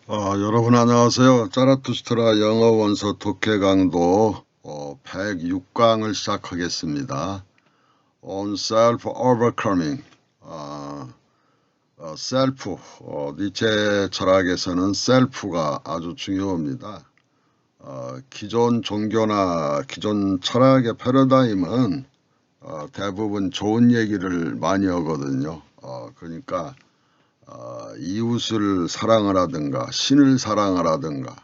여러분 안녕하세요. 자라투스트라 영어 원서 독해 강도 106강을 시작하겠습니다. On self-overcoming. 셀프, 니체 철학에서는 셀프가 아주 중요합니다. 기존 종교나 기존 철학의 패러다임은 대부분 좋은 얘기를 많이 하거든요. 그러니까 이웃을 사랑하라든가 신을 사랑하라든가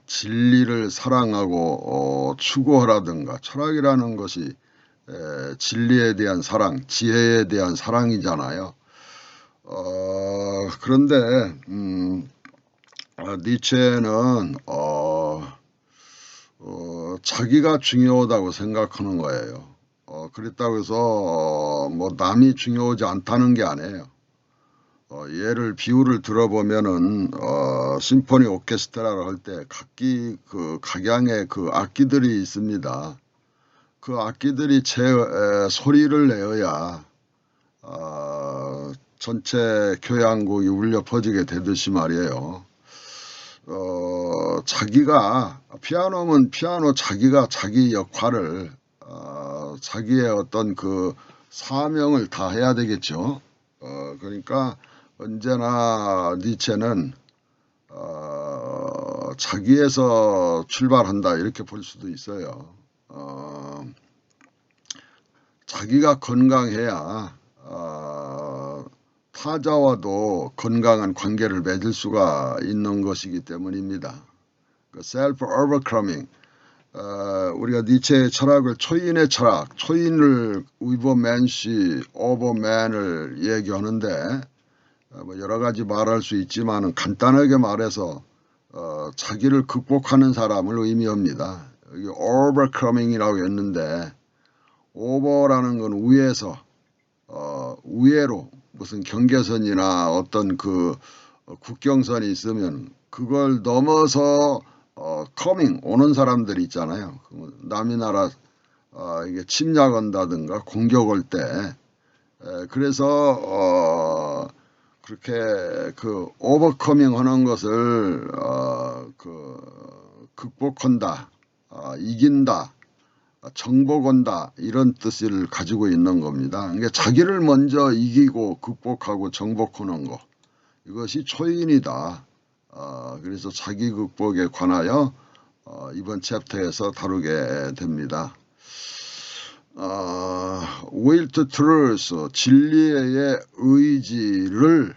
진리를 사랑하고 추구하라든가 철학이라는 것이 진리에 대한 사랑, 지혜에 대한 사랑이잖아요. 그런데 니체는 자기가 중요하다고 생각하는 거예요. 그렇다고 해서 뭐 남이 중요하지 않다는 게 아니에요. 예를 비유를 들어보면은 심포니 오케스트라를 할 때 각기 그 각양의 그 악기들이 있습니다. 그 악기들이 소리를 내어야 전체 교향곡이 울려 퍼지게 되듯이 말이에요. 자기가 피아노면 피아노 자기가 자기 역할을 자기의 어떤 그 사명을 다 해야 되겠죠. 그러니까 언제나 니체는 자기에서 출발한다 이렇게 볼 수도 있어요. 자기가 건강해야 타자와도 건강한 관계를 맺을 수가 있는 것이기 때문입니다. 셀프 오버커밍, 우리가 니체의 철학을 초인의 철학, 초인을 위버맨시 오버맨을 얘기하는데 뭐 여러 가지 말할 수 있지만 간단하게 말해서 자기를 극복하는 사람을 의미합니다. 여기 overcoming이라고 했는데 over라는 건 위에서 위에로 무슨 경계선이나 어떤 그 국경선이 있으면 그걸 넘어서 coming 오는 사람들이 있잖아요. 남의 나라 이게 침략한다든가 공격할 때 그래서 그렇게 그 오버커밍 하는 것을 극복한다, 이긴다, 정복한다 이런 뜻을 가지고 있는 겁니다. 그러니까 자기를 먼저 이기고 극복하고 정복하는 것 이것이 초인이다. 그래서 자기 극복에 관하여 이번 챕터에서 다루게 됩니다. will to truth, 진리의 의지를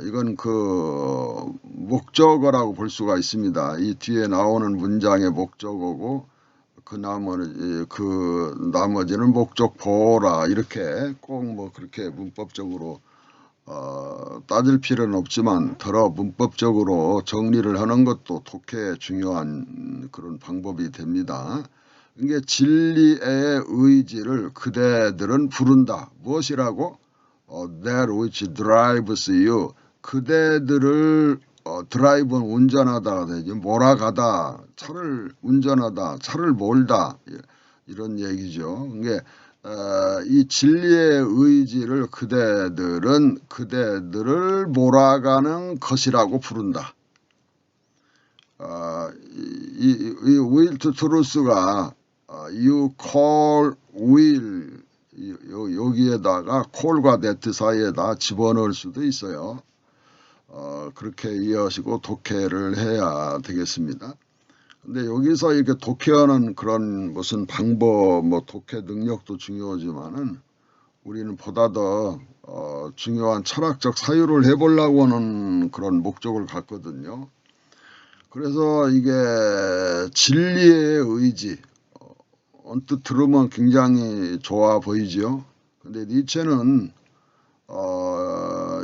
이건 그 목적어라고 볼 수가 있습니다. 이 뒤에 나오는 문장의 목적어고 그 나머지는 목적보라 이렇게 꼭 뭐 그렇게 문법적으로 따질 필요는 없지만 더러 문법적으로 정리를 하는 것도 독해의 중요한 그런 방법이 됩니다. 이게 진리의 의지를 그대들은 부른다. 무엇이라고? That which drives you. 그대들을 드라이브는 운전하다, 몰아가다, 차를 운전하다, 차를 몰다 이런 얘기죠. 이게 이 진리의 의지를 그대들을 몰아가는 것이라고 부른다. 이 will to truth가 you call will 여기에다가 call과 that 사이에다 집어넣을 수도 있어요. 그렇게 이해하시고 독해를 해야 되겠습니다. 근데 여기서 이렇게 독해하는 그런 무슨 방법, 뭐 독해 능력도 중요하지만은 우리는 보다 더 중요한 철학적 사유를 해보려고 하는 그런 목적을 갖거든요. 그래서 이게 진리의 의지, 언뜻 들으면 굉장히 좋아 보이죠. 근데 니체는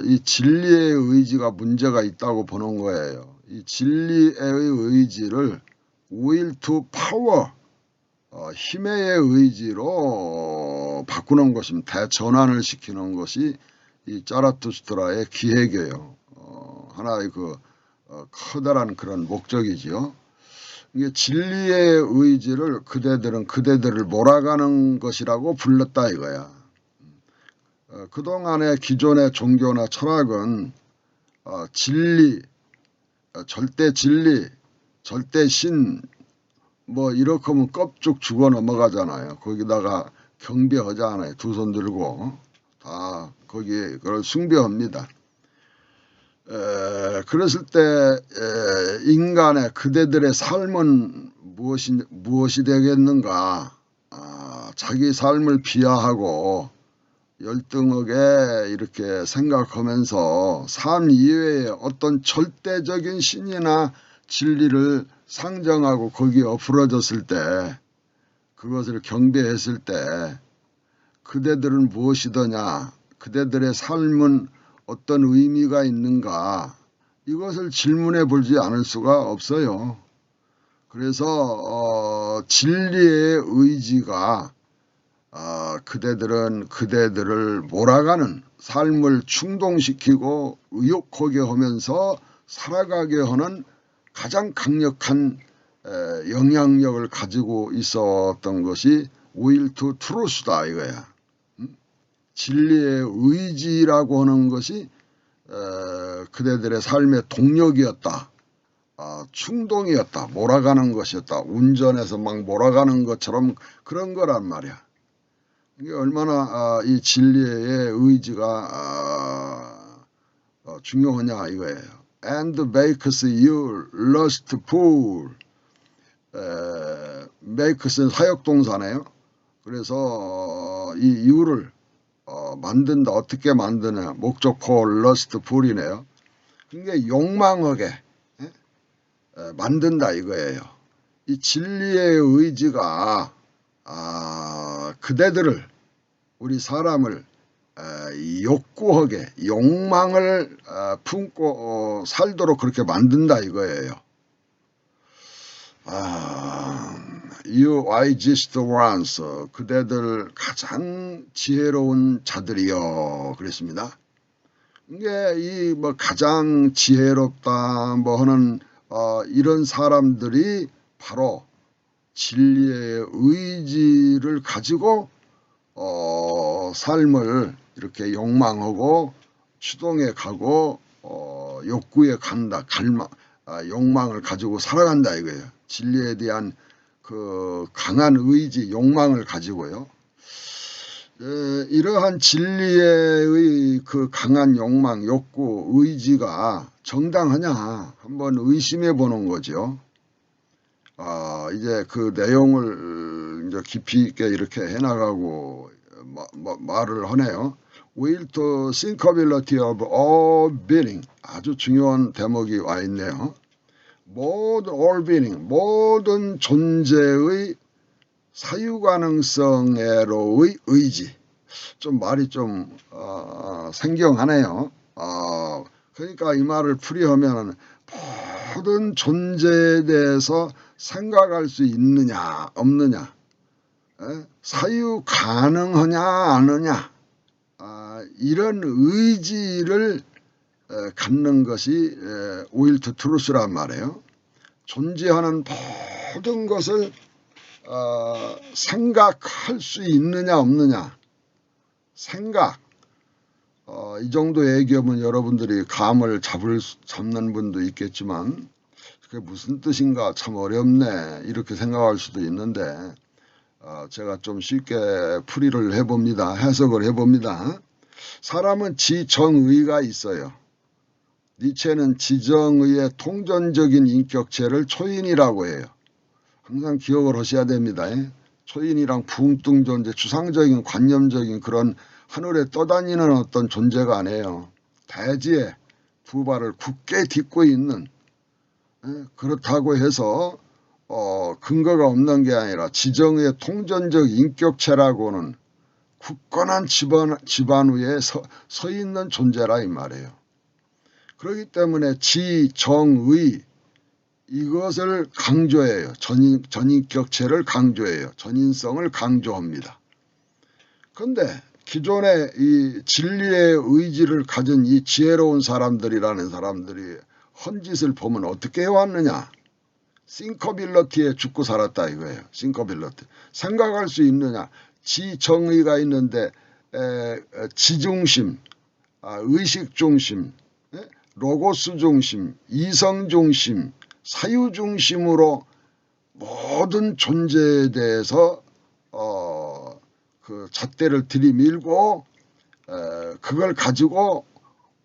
이 진리의 의지가 문제가 있다고 보는 거예요. 이 진리의 의지를 will to power, 힘의 의지로 바꾸는 것입니다. 대전환을 시키는 것이 이 자라투스트라의 기획이에요. 하나의 그 커다란 그런 목적이지요. 이게 진리의 의지를 그대들을 몰아가는 것이라고 불렀다 이거야. 그동안의 기존의 종교나 철학은 진리, 절대 진리, 절대 신, 뭐 이렇게 하면 껍죽 죽어 넘어가잖아요. 거기다가 경배하잖아요. 두 손 들고 다 거기에 그걸 숭배합니다. 그랬을 때 인간의 그대들의 삶은 무엇이 되겠는가? 자기 삶을 비하하고 열등하게 이렇게 생각하면서 삶 이외에 어떤 절대적인 신이나 진리를 상정하고 거기에 엎으러졌을 때, 그것을 경배했을 때 그대들은 무엇이더냐, 그대들의 삶은 어떤 의미가 있는가, 이것을 질문해 보지 않을 수가 없어요. 그래서 진리의 의지가 그대들은 그대들을 몰아가는, 삶을 충동시키고 의욕하게 하면서 살아가게 하는 가장 강력한 영향력을 가지고 있었던 것이 will to truth다 이거야. 진리의 의지라고 하는 것이 그대들의 삶의 동력이었다. 충동이었다. 몰아가는 것이었다. 운전해서 막 몰아가는 것처럼 그런 거란 말이야. 이게 얼마나 이 진리의 의지가 중요하냐 이거예요. And makes you lustful. makes는 사역동사네요. 그래서 이 you를 만든다. 어떻게 만드냐. 목적어 lustful이네요. 그게 욕망하게 만든다 이거예요. 이 진리의 의지가 그대들을, 우리 사람을 욕구하게, 욕망을 품고 살도록 그렇게 만든다 이거예요. You wisest ones, 그대들 가장 지혜로운 자들이여 그랬습니다. 이게 이 뭐 가장 지혜롭다 뭐 하는 이런 사람들이 바로 진리의 의지를 가지고 삶을 이렇게 욕망하고 추동해 가고 욕구에 간다, 욕망을 가지고 살아간다 이거예요. 진리에 대한 그 강한 의지, 욕망을 가지고요. 이러한 진리의 그 강한 욕망, 욕구, 의지가 정당하냐 한번 의심해 보는 거죠. 이제 그 내용을 이제 깊이 있게 이렇게 해나가고 말을 하네요. Will to thinkability of all being. 아주 중요한 대목이 와 있네요. 모든 all being, 모든 존재의 사유가능성애로의 의지. 좀 말이 좀 생경하네요. 그러니까 이 말을 풀이하면 모든 존재에 대해서 생각할 수 있느냐 없느냐, 사유 가능하냐 아느냐, 이런 의지를 갖는 것이 will to truth란 말이에요. 존재하는 모든 것을 생각할 수 있느냐 없느냐. 생각, 이 정도 얘기하면 여러분들이 감을 잡는 분도 있겠지만 그게 무슨 뜻인가 참 어렵네 이렇게 생각할 수도 있는데, 제가 좀 쉽게 풀이를 해봅니다. 해석을 해봅니다. 사람은 지정의가 있어요. 니체는 지정의의 통전적인 인격체를 초인이라고 해요. 항상 기억을 하셔야 됩니다. 초인이랑 붕뚱 존재, 추상적인 관념적인 그런 하늘에 떠다니는 어떤 존재가 아니에요. 대지에 두 발을 굳게 딛고 있는, 그렇다고 해서 근거가 없는 게 아니라 지정의 통전적 인격체라고는 굳건한 지반 위에 서 있는 존재라 이 말이에요. 그렇기 때문에 지정의, 이것을 강조해요. 전인격체를 강조해요. 전인성을 강조합니다. 그런데 기존의 이 진리의 의지를 가진 이 지혜로운 사람들이라는 사람들이 헌짓을 보면 어떻게 해왔느냐. 싱커빌러티에 죽고 살았다 이거예요. 싱커빌러티. 생각할 수 있느냐. 지정의가 있는데 지중심, 의식중심, 로고스 중심, 이성 중심, 사유 중심으로 모든 존재에 대해서 그 잣대를 들이밀고 그걸 가지고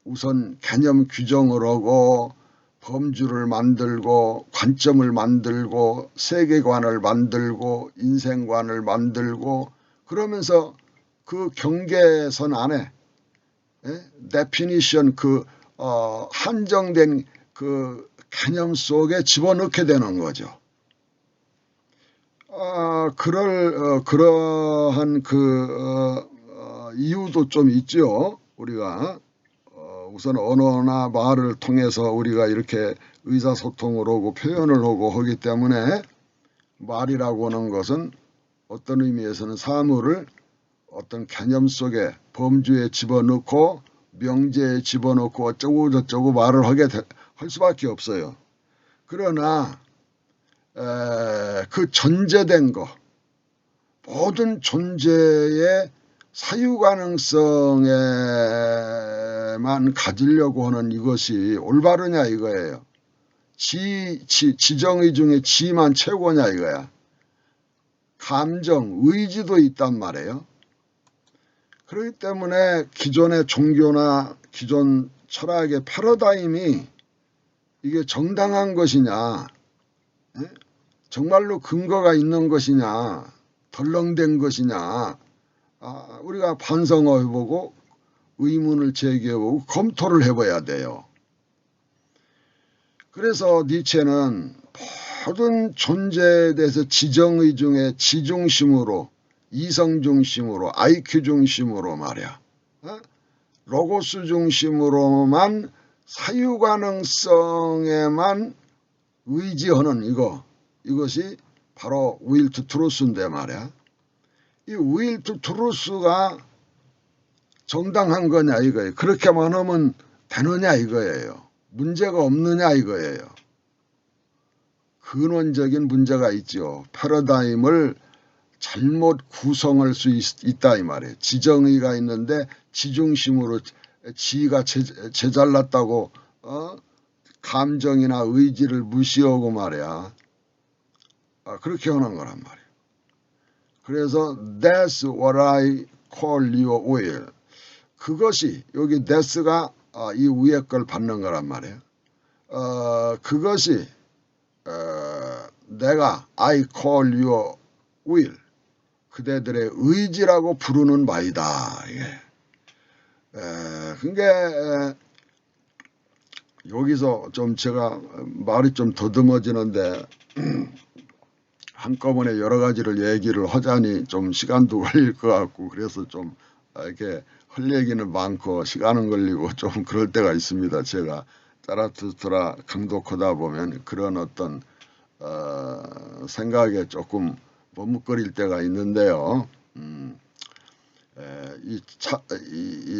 우선 개념 규정을 하고 범주를 만들고 관점을 만들고 세계관을 만들고 인생관을 만들고 그러면서 그 경계선 안에 데피니션 그 한정된 그 개념 속에 집어넣게 되는 거죠. 그러한 이유도 좀 있죠. 우리가 우선 언어나 말을 통해서 우리가 이렇게 의사소통을 하고 표현을 하고 하기 때문에 말이라고 하는 것은 어떤 의미에서는 사물을 어떤 개념 속에 범주에 집어넣고 명제에 집어넣고 어쩌고 저쩌고 말을 할 수밖에 없어요. 그러나 그 전제된 거 모든 존재의 사유가능성에만 가지려고 하는 이것이 올바르냐 이거예요. 지정의 중에 지만 최고냐 이거야. 감정, 의지도 있단 말이에요. 그렇기 때문에 기존의 종교나 기존 철학의 패러다임이 이게 정당한 것이냐, 정말로 근거가 있는 것이냐, 덜렁댄 것이냐, 우리가 반성해보고 의문을 제기해보고 검토를 해봐야 돼요. 그래서 니체는 모든 존재에 대해서 지정의 중에 지중심으로 이성 중심으로 IQ 중심으로 말이야. 로고스 중심으로만 사유가능성에만 의지하는 이것이 바로 will to truth인데 말이야. 이 will to truth가 정당한 거냐 이거예요. 그렇게만 하면 되느냐 이거예요. 문제가 없느냐 이거예요. 근원적인 문제가 있죠. 패러다임을 잘못 구성할 수 있다 이 말이에요. 지정의가 있는데 지중심으로 지가 제잘났다고 감정이나 의지를 무시하고 말이야. 그렇게 하는 거란 말이에요. 그래서 that's what I call your will. 그것이 여기 that's가 이 위에 걸 받는 거란 말이에요. 그것이 내가 I call your will. 그대들의 의지라고 부르는 바이다. 그게 여기서 좀 제가 말이 좀 더듬어지는데 한꺼번에 여러 가지를 얘기를 하자니 좀 시간도 걸릴 것 같고 그래서 좀 이렇게 할 얘기는 많고 시간은 걸리고 좀 그럴 때가 있습니다. 제가 자라투스트라 강독하다 보면 그런 어떤 생각에 조금 머뭇거릴 때가 있는데요. 이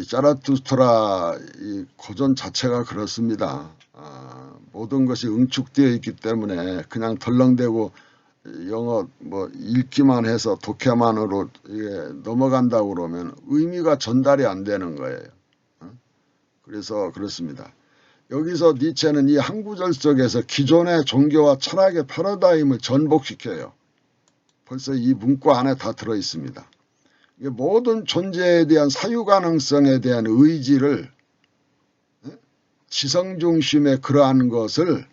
자라투스트라 이 고전 자체가 그렇습니다. 모든 것이 응축되어 있기 때문에 그냥 덜렁대고 영어 뭐 읽기만 해서 독해만으로 넘어간다고 그러면 의미가 전달이 안 되는 거예요. 그래서 그렇습니다. 여기서 니체는 이 한 구절 속에서 기존의 종교와 철학의 패러다임을 전복시켜요. 벌써 이 문구 안에 다 들어있습니다. 모든 존재에 대한 사유가능성에 대한 의지를 지성중심의 그러한 것을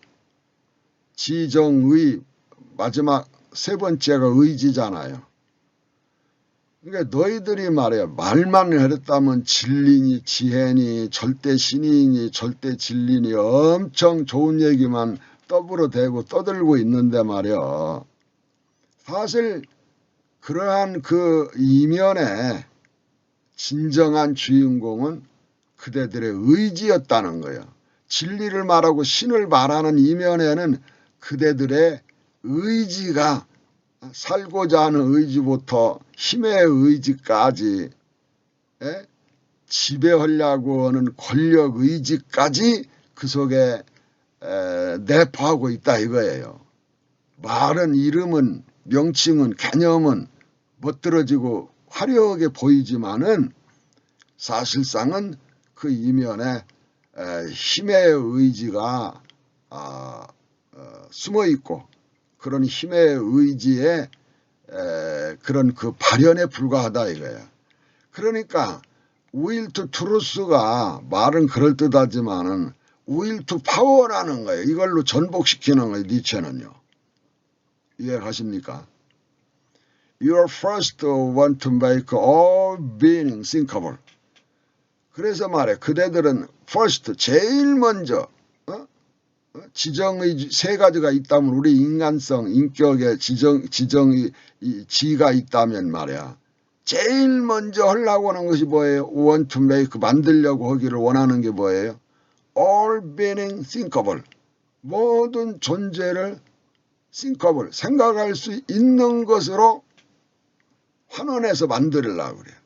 지정의 마지막 세 번째가 의지잖아요. 그러니까 너희들이 말이야 말만 했다면 진리니 지혜니 절대 신이니 절대 진리니 엄청 좋은 얘기만 떠들어대고 떠들고 있는데 말이야. 사실 그러한 그 이면에 진정한 주인공은 그대들의 의지였다는 거예요. 진리를 말하고 신을 말하는 이면에는 그대들의 의지가 살고자 하는 의지부터 힘의 의지까지 지배하려고 하는 권력 의지까지 그 속에 내포하고 있다 이거예요. 말은 이름은 명칭은 개념은 멋들어지고 화려하게 보이지만은 사실상은 그 이면에 힘의 의지가 숨어 있고 그런 힘의 의지에 그런 그 발현에 불과하다 이거야. 그러니까 will to truth가 말은 그럴듯하지만은 will to power라는 거예요. 이걸로 전복시키는 거예요. 니체는요. 이해가십니까? You first want to make all being thinkable. 그래서 말해 그대들은 first 제일 먼저 지정의 세 가지가 있다면 우리 인간성 인격의 지정의 지가 있다면 말이야. 제일 먼저 하려고 하는 것이 뭐예요? want to make 만들려고 하기를 원하는 게 뭐예요? all being thinkable. 모든 존재를 thinkable 생각할 수 있는 것으로 환원해서 만들려고 그래요.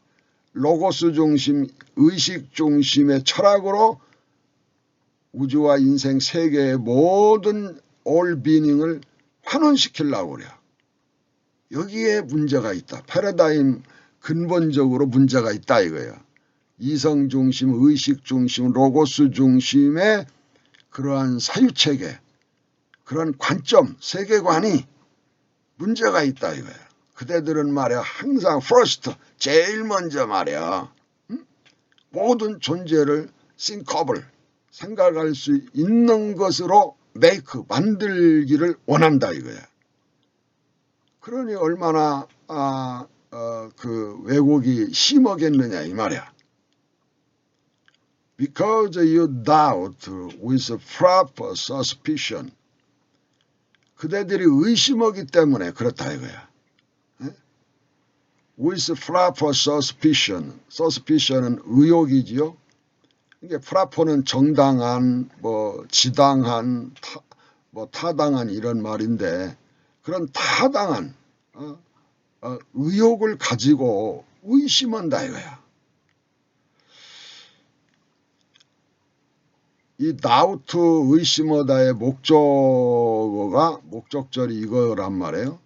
로고스 중심, 의식 중심의 철학으로 우주와 인생 세계의 모든 all being을 환원시키려고 그래요. 여기에 문제가 있다. 패러다임 근본적으로 문제가 있다 이거예요. 이성 중심, 의식 중심, 로고스 중심의 그러한 사유체계, 그런 관점, 세계관이 문제가 있다 이거예요. 그대들은 말이야 항상 first, 제일 먼저 말이야 모든 존재를 thinkable, 생각할 수 있는 것으로 make, 만들기를 원한다 이거야. 그러니 얼마나 그 왜곡이 심하겠느냐 이 말이야. Because you doubt with proper suspicion. 그대들이 의심하기 때문에 그렇다 이거야. With proper suspicion. suspicion은 의혹이지요. 이게 proper는 정당한, 지당한, 타당한 이런 말인데 그런 타당한 의혹을 가지고 의심한다 이거야. 이 doubt 의심하다의 목적절이 이거란 말이에요.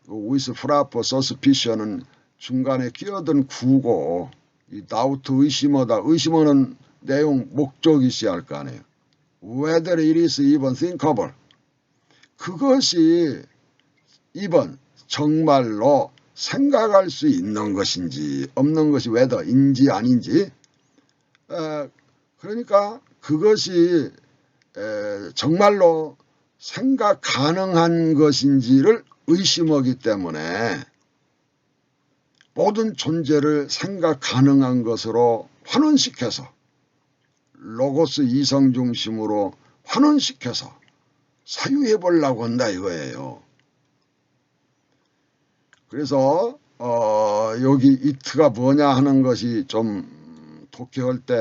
with proper suspicion은 중간에 끼어든 구고 이 doubt 의심하다 의심하는 내용 목적이 있어야 할 거 아니에요. Whether it is even thinkable. 그것이 even 정말로 생각할 수 있는 것인지 없는 것이 whether인지 아닌지 그러니까 그것이 정말로 생각 가능한 것인지를 의심하기 때문에 모든 존재를 생각 가능한 것으로 환원시켜서 로고스 이성 중심으로 환원시켜서 사유해 보려고 한다 이거예요. 그래서 여기 이트가 뭐냐 하는 것이 좀 독해할 때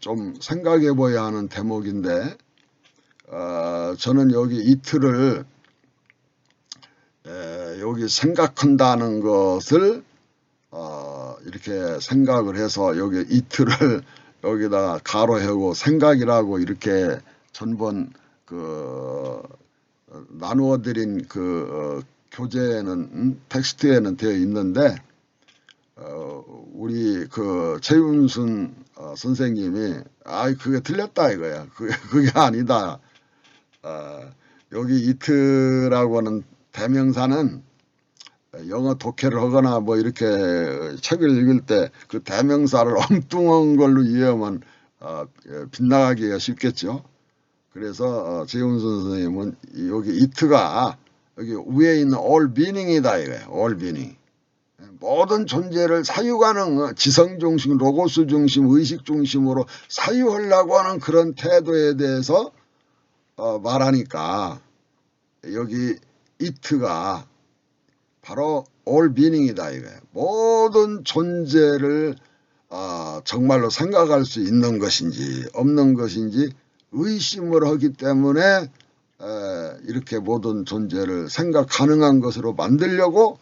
좀 생각해 봐야 하는 대목인데 저는 여기 이트를 여기 생각한다는 것을 이렇게 생각을 해서 여기 이트를 여기다가 가로하고 생각이라고 이렇게 전번 나누어 드린 교재에는 텍스트에는 되어 있는데 우리 최윤순 선생님이 그게 틀렸다 이거야. 그게 아니다. 여기 이트라고 하는 대명사는 영어 독해를 하거나 이렇게 책을 읽을 때 그 대명사를 엉뚱한 걸로 이해하면 빗나가기가 쉽겠죠. 그래서 최윤순 선생님은 여기 이트가 여기 위에 있는 all being이다 이거예요. all being. 모든 존재를 사유가능, 지성 중심, 로고스 중심, 의식 중심으로 사유하려고 하는 그런 태도에 대해서 말하니까 여기 이트가 바로 all being이다 이거예요. 모든 존재를 정말로 생각할 수 있는 것인지 없는 것인지 의심을 하기 때문에 이렇게 모든 존재를 생각 가능한 것으로 만들려고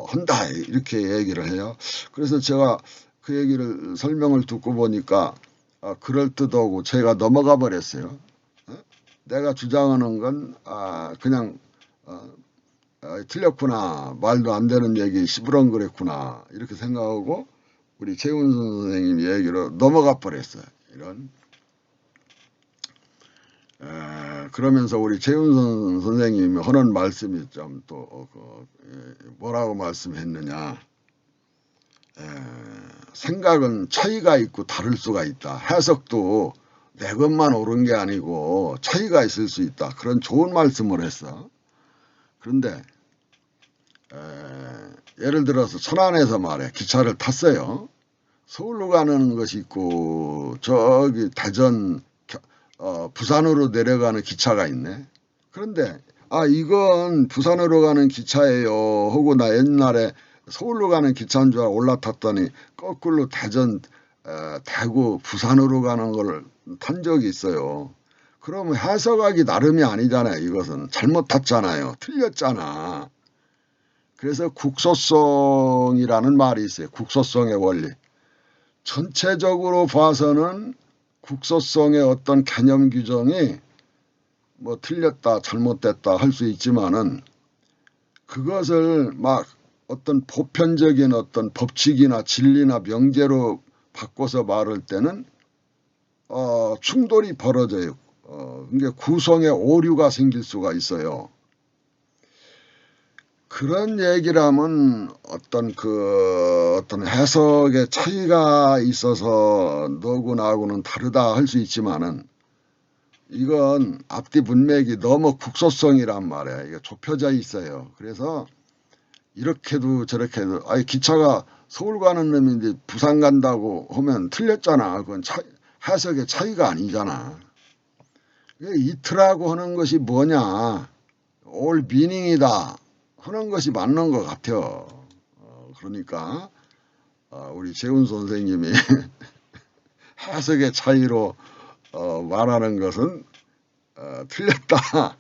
한다 이렇게 얘기를 해요. 그래서 제가 그 얘기를 설명을 듣고 보니까 그럴듯하고 제가 넘어가 버렸어요. 내가 주장하는 건 그냥 틀렸구나, 말도 안 되는 얘기 시부렁그랬구나 이렇게 생각하고 우리 최윤선 선생님 얘기로 넘어가 버렸어요. 이런 그러면서 우리 최은선 선생님이 하는 말씀이 좀 또 뭐라고 말씀했느냐. 생각은 차이가 있고 다를 수가 있다. 해석도 내 것만 옳은 게 아니고 차이가 있을 수 있다. 그런 좋은 말씀을 했어. 그런데 예를 들어서 천안에서 말해 기차를 탔어요. 서울로 가는 것이 있고 저기 대전 부산으로 내려가는 기차가 있네. 그런데 이건 부산으로 가는 기차예요 하고 나 옛날에 서울로 가는 기차인 줄 알고 올라탔더니 거꾸로 대전 대구 부산으로 가는 걸 탄 적이 있어요. 그러면 해석하기 나름이 아니잖아요. 이것은 잘못 탔잖아요. 틀렸잖아. 그래서 국소성이라는 말이 있어요. 국소성의 원리. 전체적으로 봐서는 국소성의 어떤 개념 규정이 뭐 틀렸다 잘못됐다 할 수 있지만은 그것을 막 어떤 보편적인 어떤 법칙이나 진리나 명제로 바꿔서 말할 때는 충돌이 벌어져요. 그러니까 구성에 오류가 생길 수가 있어요. 그런 얘기라면 어떤 해석의 차이가 있어서 너고 나하고는 다르다 할 수 있지만은 이건 앞뒤 문맥이 너무 국소성이란 말이에요. 이게 좁혀져 있어요. 그래서 이렇게도 저렇게도 기차가 서울 가는 놈인데 부산 간다고 하면 틀렸잖아. 그건 해석의 차이가 아니잖아. 이틀하고 하는 것이 뭐냐. 올 미닝이다 하는 것이 맞는 것 같아요. 그러니까 우리 재훈 선생님이 해석의 차이로 말하는 것은 틀렸다.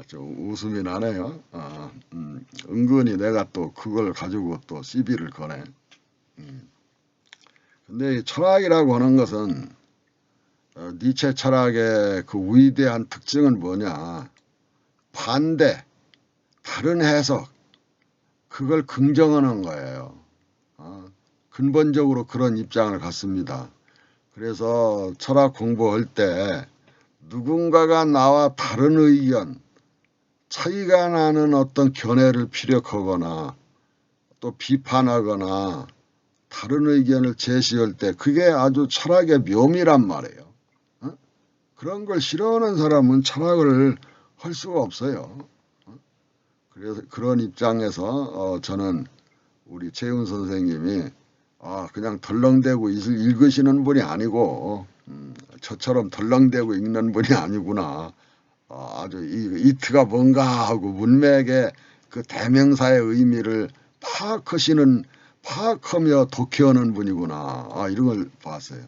좀 웃음이 나네요. 은근히 내가 또 그걸 가지고 또 시비를 거네. 근데 이 철학이라고 하는 것은 니체 철학의 그 위대한 특징은 뭐냐. 반대, 다른 해석, 그걸 긍정하는 거예요. 근본적으로 그런 입장을 갖습니다. 그래서 철학 공부할 때 누군가가 나와 다른 의견, 차이가 나는 어떤 견해를 피력하거나 또 비판하거나 다른 의견을 제시할 때 그게 아주 철학의 묘미란 말이에요. 그런 걸 싫어하는 사람은 철학을 할 수가 없어요. 그래서 그런 입장에서 저는 우리 최훈 선생님이 그냥 덜렁대고 읽으시는 분이 아니고 저처럼 덜렁대고 읽는 분이 아니구나. 아주 이트가 뭔가 하고 문맥의 그 대명사의 의미를 파악하며 독해하는 분이구나. 이런 걸 봤어요.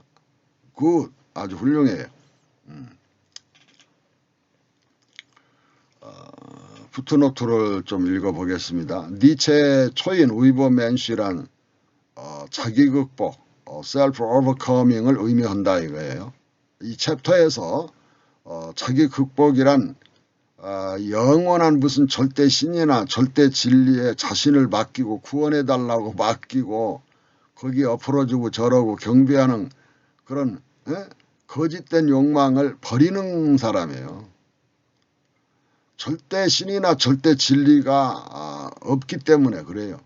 아주 훌륭해요. 푸트노트를 좀 읽어보겠습니다. 니체의 초인 위버맨시란 자기 극복, 셀프 오버커밍을 의미한다 이거예요. 이 챕터에서 자기 극복이란 영원한 무슨 절대 신이나 절대 진리에 자신을 맡기고 구원해달라고 맡기고 거기 엎어러지고 저러고 경배하는 그런 거짓된 욕망을 버리는 사람이에요. 절대 신이나 절대 진리가 없기 때문에 그래요.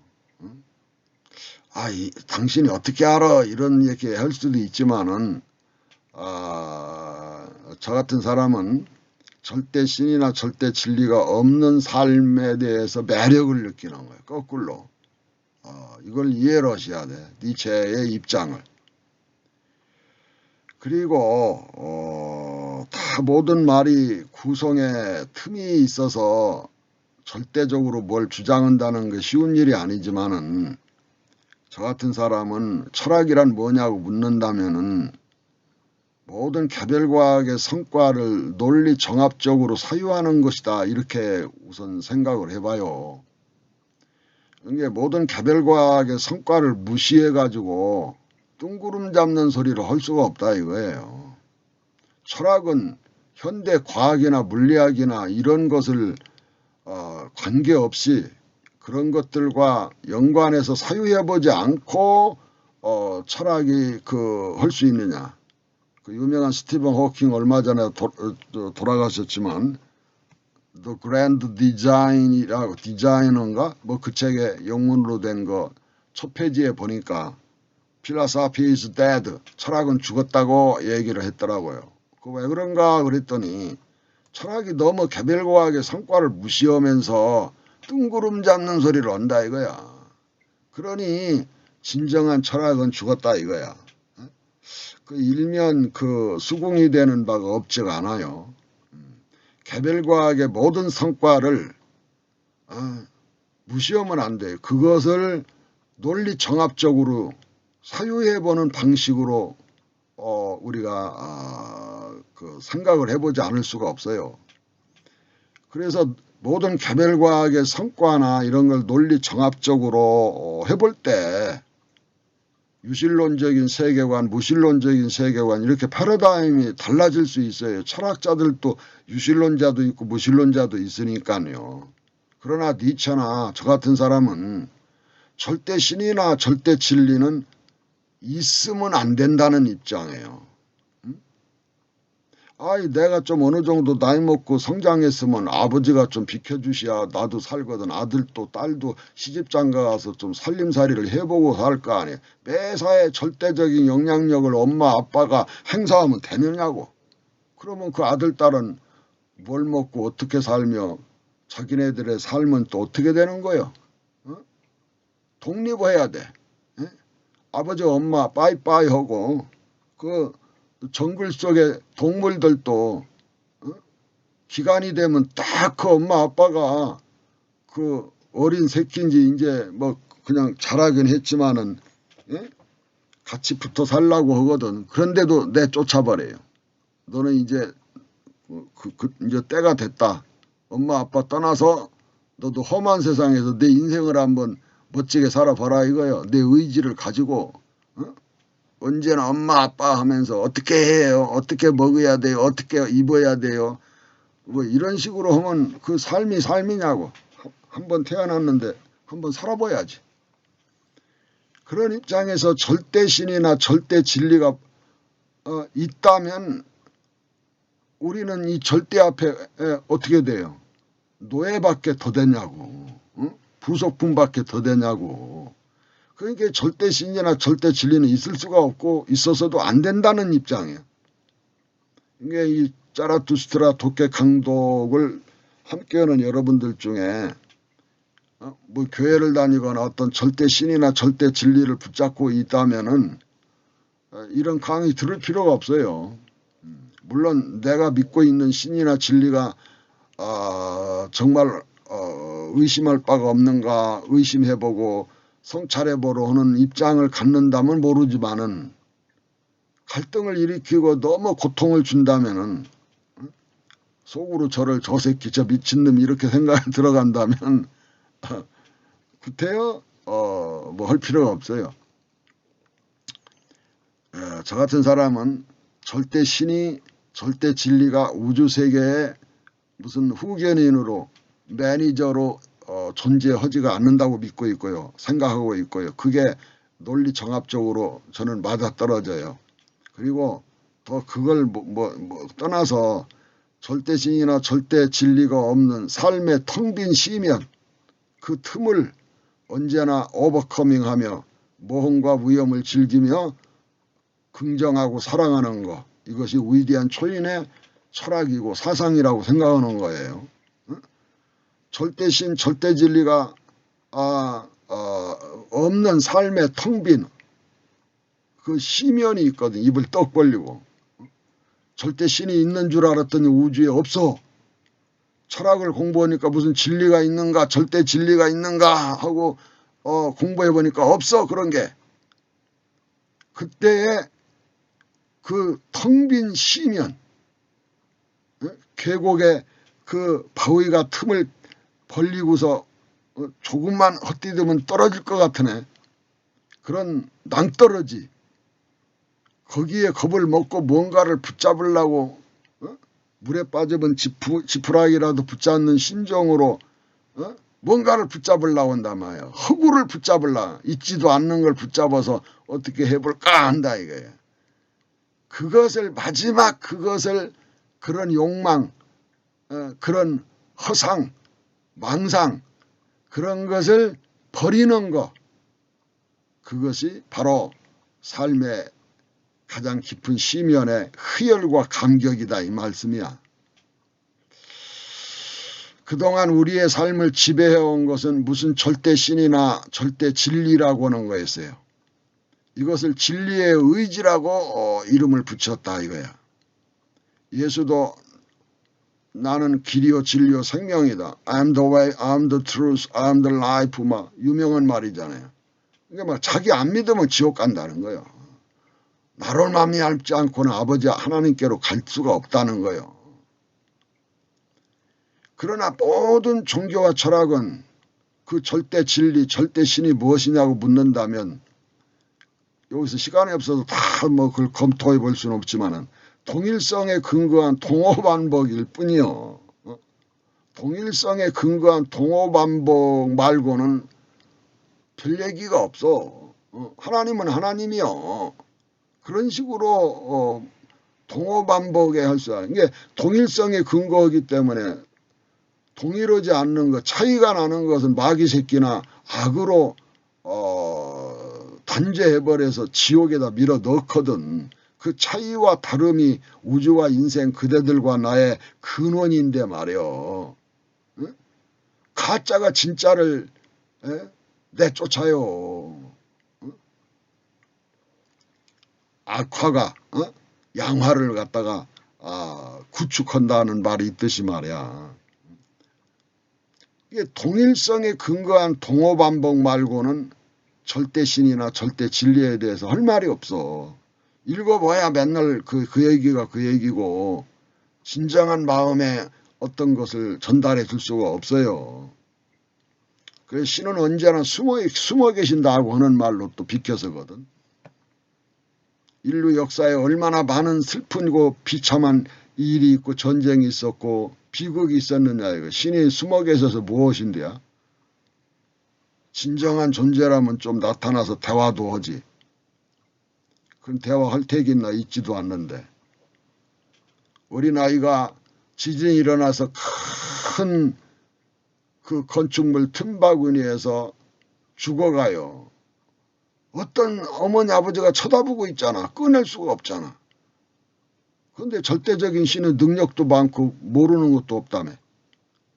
당신이 어떻게 알아? 이런 얘기 할 수도 있지만은 저 같은 사람은 절대 신이나 절대 진리가 없는 삶에 대해서 매력을 느끼는 거예요. 거꾸로. 이걸 이해를 하셔야 돼. 니체의 입장을. 그리고 다 모든 말이 구성에 틈이 있어서 절대적으로 뭘 주장한다는 게 쉬운 일이 아니지만은 저 같은 사람은 철학이란 뭐냐고 묻는다면은 모든 개별과학의 성과를 논리 정합적으로 사유하는 것이다. 이렇게 우선 생각을 해봐요. 이게 모든 개별과학의 성과를 무시해가지고 뜬구름 잡는 소리를 할 수가 없다 이거예요. 철학은 현대 과학이나 물리학이나 이런 것을 관계없이 그런 것들과 연관해서 사유해보지 않고 철학이 할 수 있느냐. 그 유명한 스티븐 호킹 얼마 전에 돌아가셨지만 The Grand Design이라고 디자이너인가 뭐 그 책에 영문으로 된 거 첫 페이지에 보니까 Philosophy is dead. 철학은 죽었다고 얘기를 했더라고요. 그 왜 그런가 그랬더니 철학이 너무 개별과학의 성과를 무시하면서 뜬구름 잡는 소리를 한다 이거야. 그러니 진정한 철학은 죽었다 이거야. 그 일면 그 수긍이 되는 바가 없지가 않아요. 개별과학의 모든 성과를 무시하면 안 돼요. 그것을 논리 정합적으로 사유해보는 방식으로 우리가 그 생각을 해보지 않을 수가 없어요. 그래서 모든 개별과학의 성과나 이런 걸 논리 정합적으로 해볼 때 유실론적인 세계관, 무실론적인 세계관 이렇게 패러다임이 달라질 수 있어요. 철학자들도 유실론자도 있고 무실론자도 있으니까요. 그러나 니체나 저 같은 사람은 절대 신이나 절대 진리는 있으면 안 된다는 입장이에요. 내가 좀 어느 정도 나이 먹고 성장했으면 아버지가 좀 비켜주셔야 나도 살거든. 아들도 딸도 시집장가 가서 좀 살림살이를 해보고 살 거 아니에요. 매사에 절대적인 영향력을 엄마 아빠가 행사하면 되느냐고. 그러면 그 아들 딸은 뭘 먹고 어떻게 살며 자기네들의 삶은 또 어떻게 되는 거예요? 독립해야 돼. 아버지 엄마 빠이빠이 하고 그 정글 속에 동물들도 기간이 되면 딱 그 엄마 아빠가 그 어린 새끼인지 이제 뭐 그냥 자라긴 했지만은 같이 붙어 살라고 하거든. 그런데도 내쫓아버려요. 너는 이제 이제 때가 됐다. 엄마 아빠 떠나서 너도 험한 세상에서 내 인생을 한번 멋지게 살아봐라 이거요. 내 의지를 가지고 언제나 엄마 아빠 하면서 어떻게 해요? 어떻게 먹어야 돼요? 어떻게 입어야 돼요? 뭐 이런 식으로 하면 그 삶이 삶이냐고. 한번 태어났는데 한번 살아봐야지. 그런 입장에서 절대 신이나 절대 진리가 있다면 우리는 이 절대 앞에 어떻게 돼요? 노예밖에 더 되냐고. 부속품밖에 더 되냐고. 그러니까 절대 신이나 절대 진리는 있을 수가 없고 있어서도 안 된다는 입장이에요. 이게 이 자라투스트라 독해 강독을 함께하는 여러분들 중에 뭐 교회를 다니거나 어떤 절대 신이나 절대 진리를 붙잡고 있다면은 이런 강의 들을 필요가 없어요. 물론 내가 믿고 있는 신이나 진리가 정말 의심할 바가 없는가 의심해보고 성찰해보러 하는 입장을 갖는다면 모르지만은 갈등을 일으키고 너무 고통을 준다면은 속으로 저를 저 새끼 저 미친놈 이렇게 생각이 들어간다면 구태여 뭐 할 필요가 없어요. 저 같은 사람은 절대 신이 절대 진리가 우주세계에 무슨 후견인으로 매니저로 존재하지가 않는다고 믿고 있고요. 생각하고 있고요. 그게 논리 정합적으로 저는 맞아떨어져요. 그리고 더 그걸 떠나서 절대신이나 절대 진리가 없는 삶의 텅 빈 시면 그 틈을 언제나 오버커밍하며 모험과 위험을 즐기며 긍정하고 사랑하는 것, 이것이 위대한 초인의 철학이고 사상이라고 생각하는 거예요. 절대신 절대진리가 없는 삶의 텅 빈 그 시면이 있거든. 입을 떡 벌리고. 절대신이 있는 줄 알았더니 우주에 없어. 철학을 공부하니까 무슨 진리가 있는가 절대 진리가 있는가 하고 공부해보니까 없어 그런 게. 그때의 그 텅 빈 시면 계곡에 그 바위가 틈을 벌리고서 조금만 헛디디면 떨어질 것 같은 애. 그런 낭떠러지. 거기에 겁을 먹고 뭔가를 붙잡으려고 물에 빠져본 지푸라기라도 붙잡는 심정으로 뭔가를 붙잡으려고 한단 말이에요. 허구를 붙잡으려고. 있지도 않는 걸 붙잡아서 어떻게 해볼까 한다 이거예요. 그것을 마지막 그것을 그런 욕망, 그런 허상, 망상 그런 것을 버리는 것, 그것이 바로 삶의 가장 깊은 시면의 희열과 감격이다 이 말씀이야. 그동안 우리의 삶을 지배해온 것은 무슨 절대 신이나 절대 진리라고 하는 거였어요. 이것을 진리의 의지라고 이름을 붙였다 이거야. 예수도 나는 길이요 진리요 생명이다. I'm the way, I'm the truth, I'm the life 막 유명한 말이잖아요. 그러니까 막 자기 안 믿으면 지옥 간다는 거예요. 나를 만미하지 않고는 아버지 하나님께로 갈 수가 없다는 거예요. 그러나 모든 종교와 철학은 그 절대 진리, 절대 신이 무엇이냐고 묻는다면 여기서 시간이 없어서 다 뭐 그걸 검토해 볼 수는 없지만은 동일성에 근거한 동호반복일 뿐이요. 동일성에 근거한 동호반복 말고는 별 얘기가 없어. 하나님은 하나님이요. 그런 식으로 동호반복에 할 수 있는 이게 동일성의 근거이기 때문에 동일하지 않는 것, 차이가 나는 것은 마귀 새끼나 악으로 단죄해버려서 지옥에다 밀어 넣거든. 그 차이와 다름이 우주와 인생 그대들과 나의 근원인데 말이요. 가짜가 진짜를 내쫓아요. 악화가 양화를 갖다가 구축한다는 말이 있듯이 말이야. 이게 동일성에 근거한 동호반복 말고는 절대신이나 절대 진리에 대해서 할 말이 없어. 읽어봐야 맨날 그 얘기가 그 얘기고 진정한 마음에 어떤 것을 전달해 줄 수가 없어요. 그래서 신은 언제나 숨어 계신다고 하는 말로 또 비켜서거든. 인류 역사에 얼마나 많은 슬픈고 비참한 일이 있고 전쟁이 있었고 비극이 있었느냐 이거. 신이 숨어 계셔서 무엇인데야. 진정한 존재라면 좀 나타나서 대화도 하지. 그런 대화할 택이 있나 있지도 않는데. 어린아이가 지진이 일어나서 큰 그 건축물 틈바구니에서 죽어가요. 어떤 어머니 아버지가 쳐다보고 있잖아. 꺼낼 수가 없잖아. 그런데 절대적인 신은 능력도 많고 모르는 것도 없다며.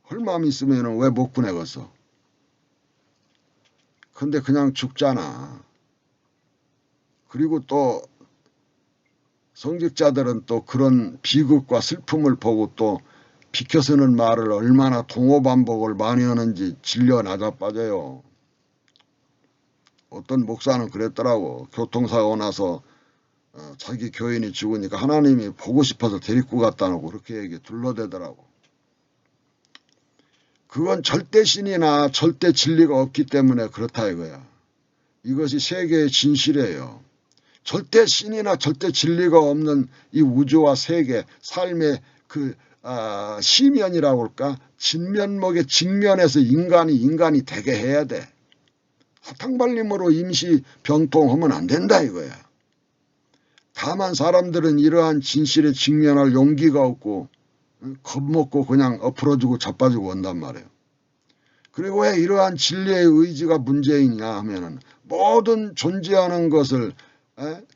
할 마음 있으면 왜 못 꺼내겠어. 근데 그냥 죽잖아. 그리고 또 성직자들은 또 그런 비극과 슬픔을 보고 또 비켜서는 말을 얼마나 동호반복을 많이 하는지 질려 나자빠져요. 어떤 목사는 그랬더라고. 교통사고 나서 자기 교인이 죽으니까 하나님이 보고 싶어서 데리고 갔다고 그렇게 얘기 둘러대더라고. 그건 절대 신이나 절대 진리가 없기 때문에 그렇다 이거야. 이것이 세계의 진실이에요. 절대 신이나 절대 진리가 없는 이 우주와 세계, 삶의 그 시면이라고 할까? 진면목의 직면에서 인간이 되게 해야 돼. 사탕발림으로 임시 병통하면 안 된다 이거야. 다만 사람들은 이러한 진실에 직면할 용기가 없고 겁먹고 그냥 엎어지고 자빠지고 온단 말이에요. 그리고 왜 이러한 진리의 의지가 문제이냐 하면은 모든 존재하는 것을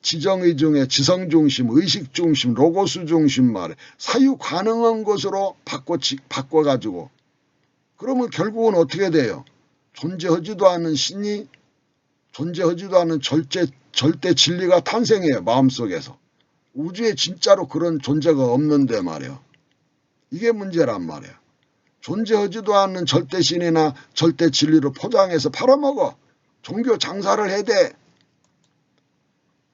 지정의중의 지성중심, 의식중심, 로고스중심 말에 사유 가능한 것으로 바꿔가지고 그러면 결국은 어떻게 돼요? 존재하지도 않는 신이 존재하지도 않는 절대 진리가 탄생해요. 마음속에서. 우주에 진짜로 그런 존재가 없는데 말이에요. 이게 문제란 말이야. 존재하지도 않는 절대 신이나 절대 진리로 포장해서 팔아먹어. 종교 장사를 해대.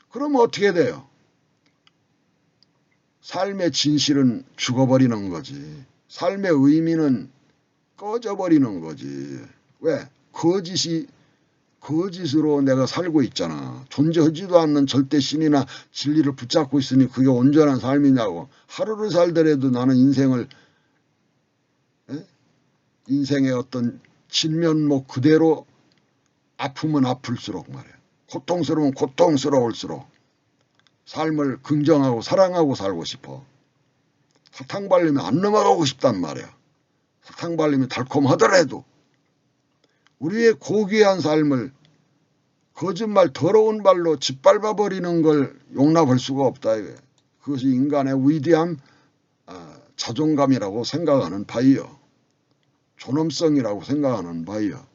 그러면 어떻게 돼요? 삶의 진실은 죽어버리는 거지. 삶의 의미는 꺼져버리는 거지. 왜? 거짓으로 내가 살고 있잖아. 존재하지도 않는 절대 신이나 진리를 붙잡고 있으니 그게 온전한 삶이냐고. 하루를 살더라도 나는 인생의 어떤 진면목 그대로 아프면 아플수록 말이야. 고통스러우면 고통스러울수록 삶을 긍정하고 사랑하고 살고 싶어. 사탕 발림에 안 넘어가고 싶단 말이야. 사탕 발림이 달콤하더라도 우리의 고귀한 삶을 거짓말 더러운 말로 짓밟아 버리는 걸 용납할 수가 없다. 그것이 인간의 위대함, 자존감이라고 생각하는 바이요. 존엄성이라고 생각하는 바이요.